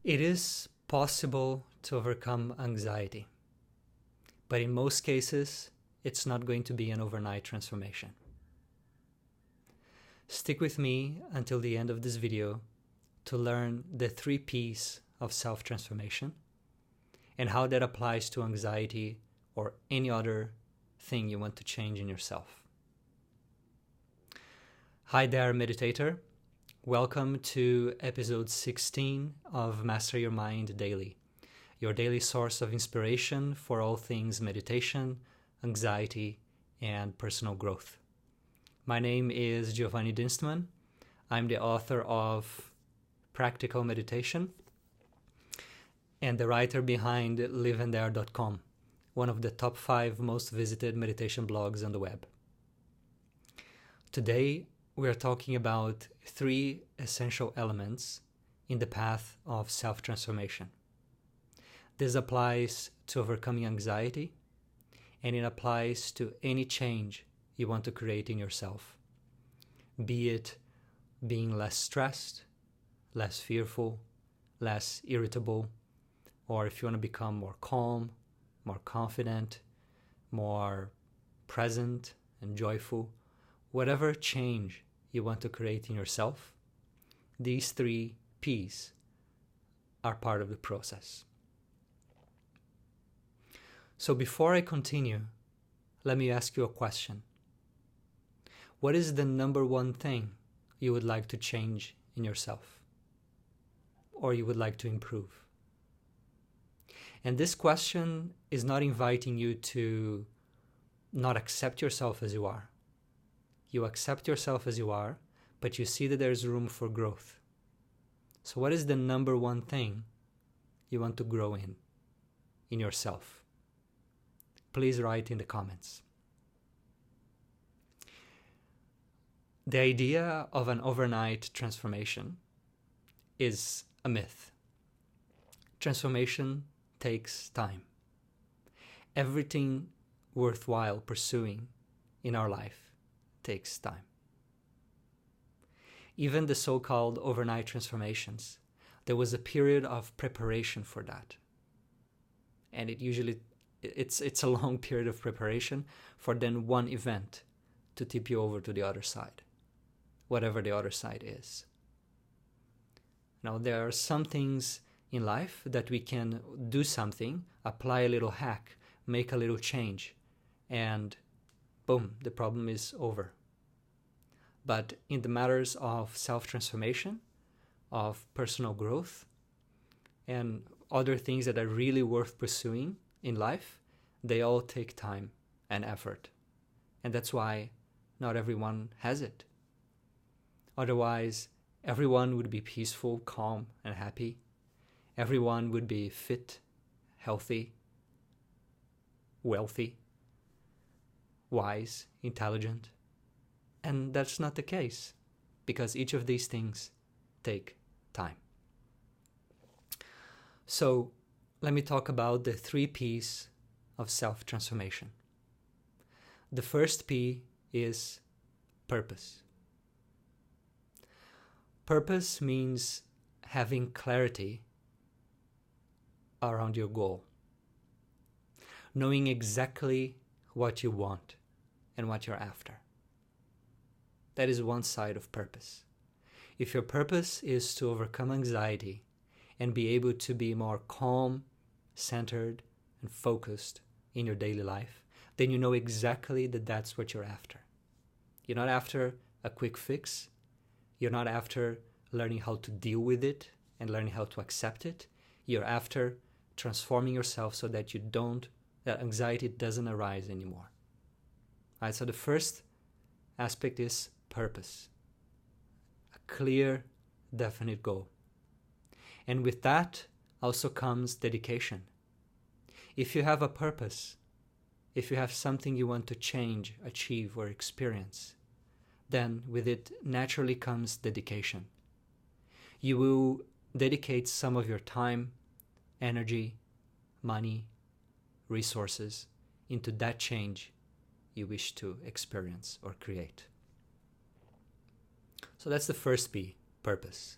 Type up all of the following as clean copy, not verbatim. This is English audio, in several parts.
It is possible to overcome anxiety, but in most cases, it's not going to be an overnight transformation. Stick with me until the end of this video to learn the 3 P's of self-transformation and how that applies to anxiety or any other thing you want to change in yourself. Hi there, meditator. Welcome to episode 16 of Master Your Mind Daily, your daily source of inspiration for all things meditation, anxiety, and personal growth. My name is Giovanni Dinstmann. I'm the author of Practical Meditation and the writer behind liveandthere.com, one of the top 5 most visited meditation blogs on the web. Today, we are talking about 3 essential elements in the path of self-transformation. This applies to overcoming anxiety, and it applies to any change you want to create in yourself, be it being less stressed, less fearful, less irritable, or if you want to become more calm, more confident, more present and joyful, whatever change you want to create in yourself, these 3 P's are part of the process. So before I continue, let me ask you a question. What is the number 1 thing you would like to change in yourself, or you would like to improve? And this question is not inviting you to not accept yourself as you are. You accept yourself as you are, but you see that there's room for growth. So what is the number 1 thing you want to grow in yourself? Please write in the comments. The idea of an overnight transformation is a myth. Transformation takes time. Everything worthwhile pursuing in our life takes time. Even the so-called overnight transformations, there was a period of preparation for that. And it's a long period of preparation for then one event to tip you over to the other side, whatever the other side is. Now, there are some things in life that we can do something, apply a little hack, make a little change, and boom, the problem is over. But in the matters of self-transformation, of personal growth, and other things that are really worth pursuing in life, they all take time and effort. And that's why not everyone has it. Otherwise, everyone would be peaceful, calm, and happy. Everyone would be fit, healthy, wealthy, wise, intelligent. And that's not the case, because each of these things take time. So let me talk about the 3 P's of self-transformation. The first P is purpose. Purpose means having clarity around your goal, knowing exactly what you want and what you're after. That is one side of purpose. If your purpose is to overcome anxiety and be able to be more calm, centered, and focused in your daily life, then you know exactly that that's what you're after. You're not after a quick fix. You're not after learning how to deal with it and learning how to accept it. You're after transforming yourself so that that anxiety doesn't arise anymore. All right, so the first aspect is purpose. A clear, definite goal. And with that also comes dedication. If you have a purpose, if you have something you want to change, achieve, or experience, then with it naturally comes dedication. You will dedicate some of your time, energy, money, resources into that change you wish to experience or create. So that's the first P, purpose.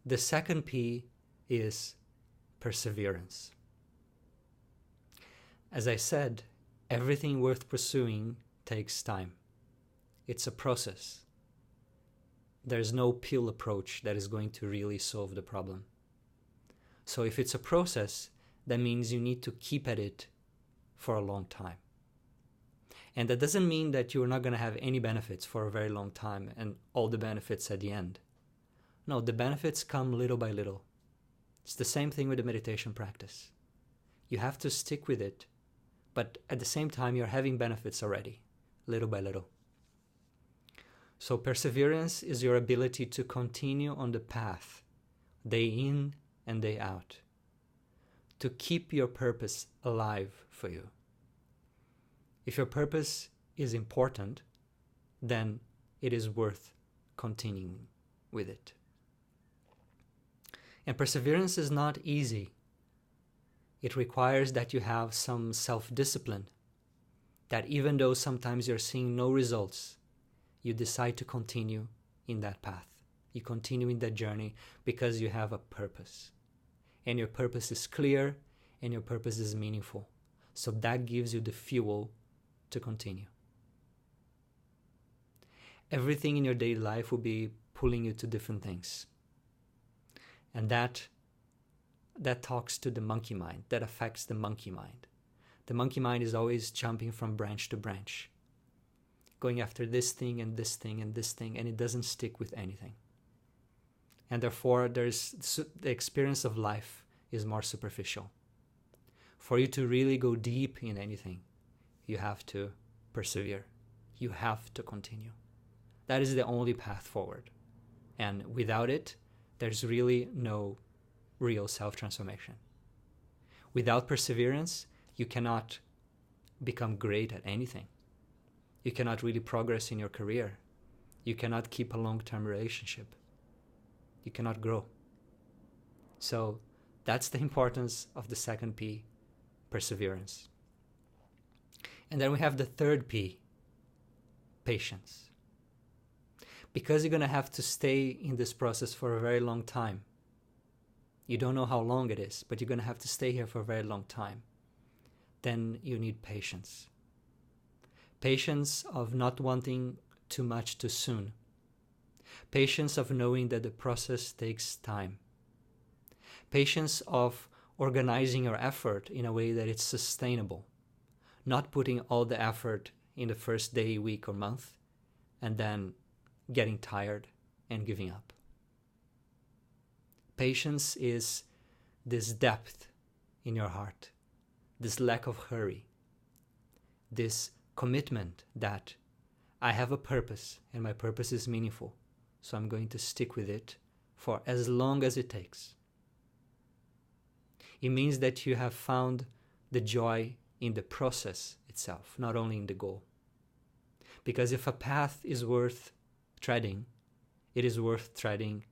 The second P is perseverance. As I said, everything worth pursuing takes time. It's a process. There's no pill approach that is going to really solve the problem. So if it's a process, that means you need to keep at it for a long time. And that doesn't mean that you're not going to have any benefits for a very long time and all the benefits at the end. No, the benefits come little by little. It's the same thing with the meditation practice. You have to stick with it, but at the same time, you're having benefits already, little by little. So perseverance is your ability to continue on the path, day in and day out, to keep your purpose alive for you. If your purpose is important, then it is worth continuing with it. And perseverance is not easy. It requires that you have some self-discipline, that even though sometimes you're seeing no results, you decide to continue in that path. You continue in that journey because you have a purpose. And your purpose is clear and your purpose is meaningful. So that gives you the fuel to continue. Everything in your daily life will be pulling you to different things. And that talks to the monkey mind, that affects the monkey mind. The monkey mind is always jumping from branch to branch, going after this thing and this thing and this thing, and it doesn't stick with anything. And therefore, the experience of life is more superficial. For you to really go deep in anything, you have to persevere. You have to continue. That is the only path forward. And without it, there's really no real self-transformation. Without perseverance, you cannot become great at anything. You cannot really progress in your career. You cannot keep a long-term relationship. You cannot grow. So that's the importance of the second P, perseverance. And then we have the third P, patience. Because you're going to have to stay in this process for a very long time. You don't know how long it is, but you're going to have to stay here for a very long time. Then you need patience. Patience of not wanting too much too soon. Patience of knowing that the process takes time. Patience of organizing your effort in a way that it's sustainable. Not putting all the effort in the first day, week, or month, and then getting tired and giving up. Patience is this depth in your heart, this lack of hurry, this commitment that I have a purpose and my purpose is meaningful, so I'm going to stick with it for as long as it takes. It means that you have found the joy in the process itself, not only in the goal. Because if a path is worth treading, it is worth treading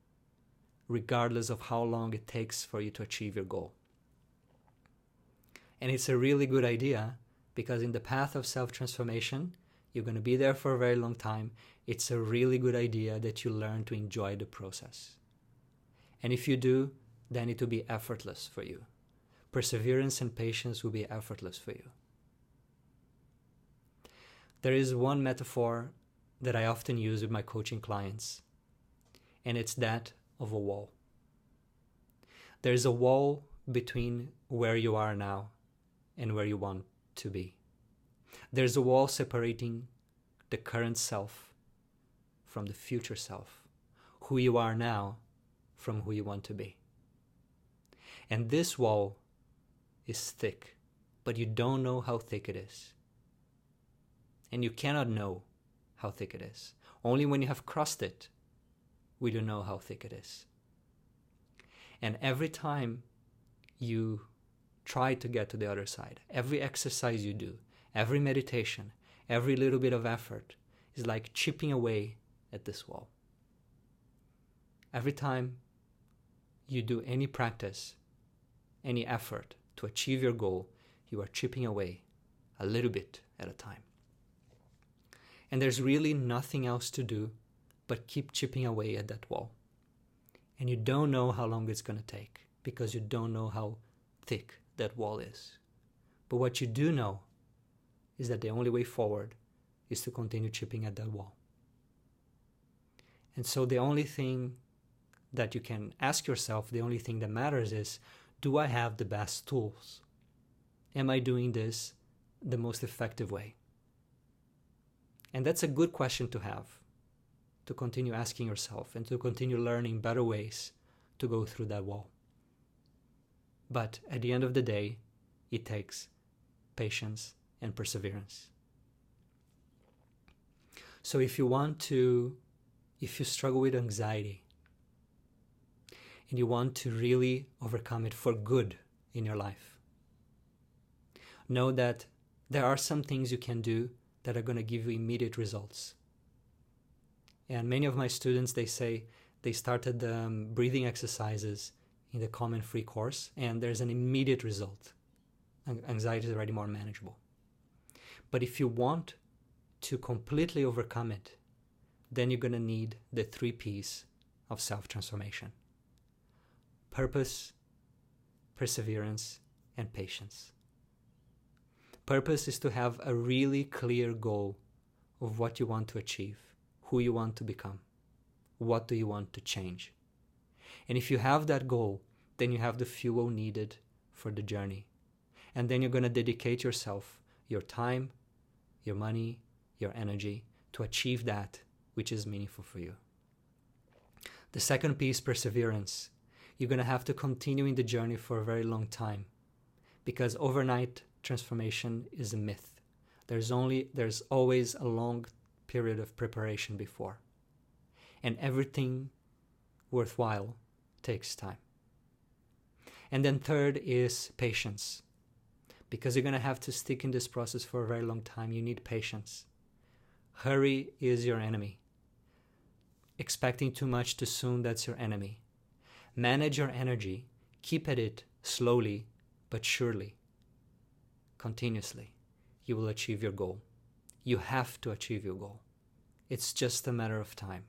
regardless of how long it takes for you to achieve your goal. And it's a really good idea because in the path of self-transformation, you're going to be there for a very long time. It's a really good idea that you learn to enjoy the process. And if you do, then it will be effortless for you. Perseverance and patience will be effortless for you. There is one metaphor that I often use with my coaching clients, and it's that of a wall. There's a wall between where you are now and where you want to be. There's a wall separating the current self from the future self, who you are now from who you want to be. And this wall is thick, but you don't know how thick it is. And you cannot know how thick it is. Only when you have crossed it will you know how thick it is. And every time you try to get to the other side, every exercise you do, every meditation, every little bit of effort is like chipping away at this wall. Every time you do any practice, any effort to achieve your goal, you are chipping away a little bit at a time. And there's really nothing else to do but keep chipping away at that wall. And you don't know how long it's going to take because you don't know how thick that wall is. But what you do know is that the only way forward is to continue chipping at that wall. And so the only thing that you can ask yourself, the only thing that matters is, do I have the best tools? Am I doing this the most effective way? And that's a good question to have, to continue asking yourself and to continue learning better ways to go through that wall. But at the end of the day, it takes patience and perseverance. So if you struggle with anxiety and you want to really overcome it for good in your life, know that there are some things you can do that are going to give you immediate results. And many of my students, they say they started breathing exercises in the Calm and Free course, and there's an immediate result. Anxiety is already more manageable. But if you want to completely overcome it, then you're going to need the 3 P's of self-transformation: purpose, perseverance, and patience. Purpose is to have a really clear goal of what you want to achieve, who you want to become, what do you want to change. And if you have that goal, then you have the fuel needed for the journey. And then you're going to dedicate yourself, your time, your money, your energy to achieve that which is meaningful for you. The second piece, perseverance. You're going to have to continue in the journey for a very long time, because overnight transformation is a myth. There's always a long period of preparation before. And everything worthwhile takes time. And then third is patience. Because you're going to have to stick in this process for a very long time. You need patience. Hurry is your enemy. Expecting too much too soon, that's your enemy. Manage your energy. Keep at it slowly but surely. Continuously. You will achieve your goal. You have to achieve your goal. It's just a matter of time.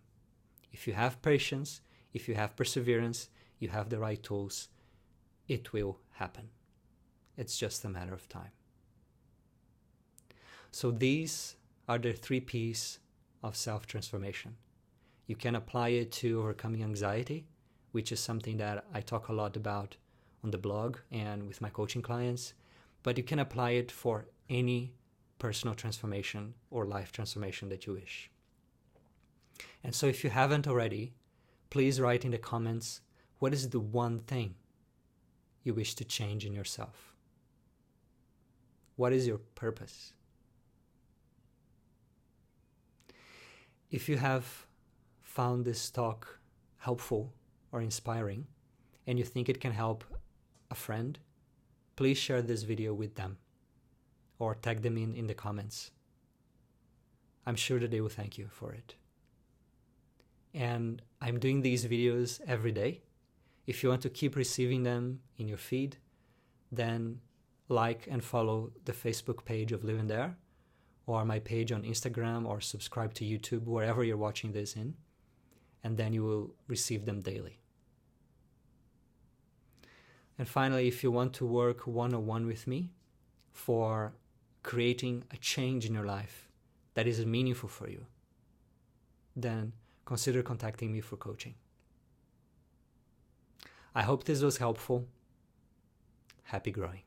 If you have patience, if you have perseverance, you have the right tools, it will happen. It's just a matter of time. So these are the 3 P's of self-transformation. You can apply it to overcoming anxiety, which is something that I talk a lot about on the blog and with my coaching clients, but you can apply it for any personal transformation or life transformation that you wish. And so if you haven't already, please write in the comments, what is the one thing you wish to change in yourself? What is your purpose? If you have found this talk helpful or inspiring, and you think it can help a friend, please share this video with them or tag them in the comments. I'm sure that they will thank you for it. And I'm doing these videos every day. If you want to keep receiving them in your feed, then like and follow the Facebook page of Living There, or my page on Instagram, or subscribe to YouTube, wherever you're watching this in, and then you will receive them daily. And finally, if you want to work one-on-one with me for creating a change in your life that is meaningful for you, then consider contacting me for coaching. I hope this was helpful. Happy growing.